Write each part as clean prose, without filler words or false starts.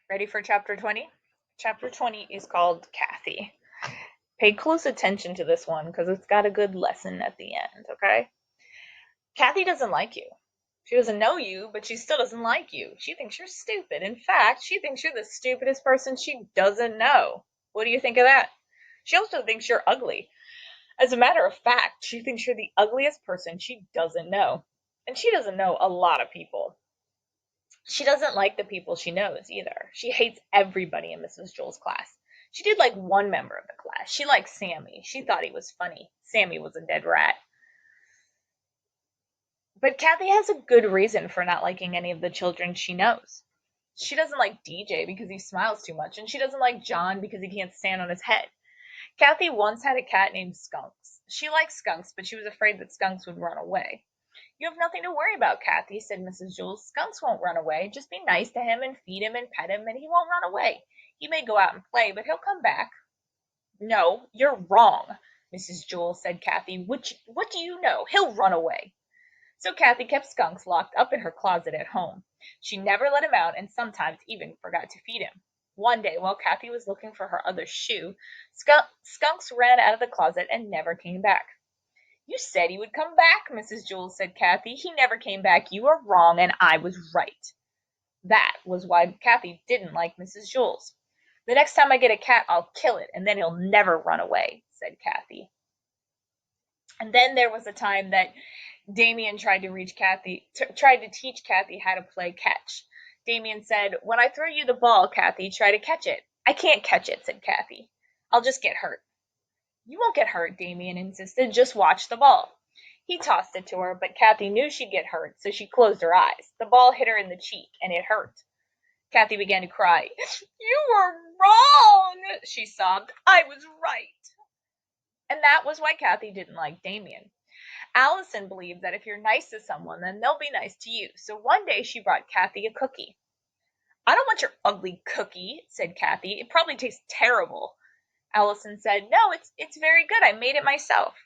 Ready for chapter 20? Chapter 20 is called Kathy. Pay close attention to this one because it's got a good lesson at the end, okay? Kathy doesn't like you. She doesn't know you, but she still doesn't like you. She thinks you're stupid. In fact, she thinks you're the stupidest person she doesn't know. What do you think of that? She also thinks you're ugly. As a matter of fact, she thinks you're the ugliest person she doesn't know. And she doesn't know a lot of people. She doesn't like the people she knows either. She hates everybody in Mrs. Joel's class. She did like one member of the class. She liked Sammy. She thought he was funny. Sammy was a dead rat. But Kathy has a good reason for not liking any of the children she knows. She doesn't like DJ because he smiles too much, and she doesn't like John because he can't stand on his head. Kathy once had a cat named Skunks. She liked Skunks, but she was afraid that Skunks would run away. You have nothing to worry about, Kathy, said Mrs. Jules. Skunks won't run away. Just be nice to him and feed him and pet him, and he won't run away. He may go out and play, but he'll come back. No, you're wrong, Mrs. Jules said Kathy. What do you know? He'll run away. So Kathy kept Skunks locked up in her closet at home. She never let him out and sometimes even forgot to feed him. One day, while Kathy was looking for her other shoe, Skunks ran out of the closet and never came back. You said he would come back, Mrs. Jules said Kathy. He never came back. You are wrong, and I was right. That was why Kathy didn't like Mrs. Jules. The next time I get a cat, I'll kill it, and then he'll never run away, said Kathy. And then there was a time that Damien tried to teach Kathy how to play catch. Damien said, "When I throw you the ball, Kathy, try to catch it." "I can't catch it," said Kathy. "I'll just get hurt." "You won't get hurt," Damien insisted. "Just watch the ball." He tossed it to her, but Kathy knew she'd get hurt, so she closed her eyes. The ball hit her in the cheek, and it hurt. Kathy began to cry. "You were wrong," she sobbed. "I was right." And that was why Kathy didn't like Damien. Allison believed that if you're nice to someone, then they'll be nice to you. So one day she brought Kathy a cookie. "I don't want your ugly cookie," said Kathy. "It probably tastes terrible." Allison said, "No, it's very good. I made it myself."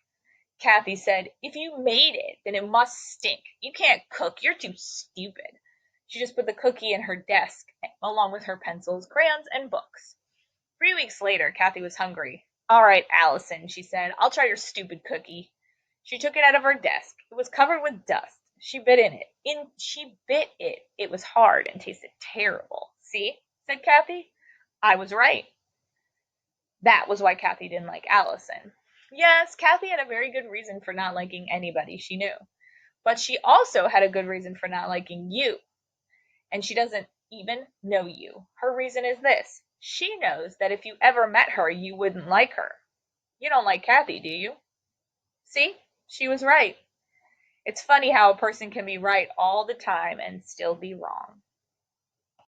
Kathy said, "If you made it, then it must stink. You can't cook. You're too stupid." She just put the cookie in her desk, along with her pencils, crayons, and books. 3 weeks later, Kathy was hungry. "All right, Allison," she said, "I'll try your stupid cookie." She took it out of her desk. It was covered with dust. She bit in it. She bit it. It was hard and tasted terrible. "See?" said Kathy. "I was right." That was why Kathy didn't like Allison. Yes, Kathy had a very good reason for not liking anybody she knew. But she also had a good reason for not liking you. And she doesn't even know you. Her reason is this. She knows that if you ever met her, you wouldn't like her. You don't like Kathy, do you? See? She was right. It's funny how a person can be right all the time and still be wrong.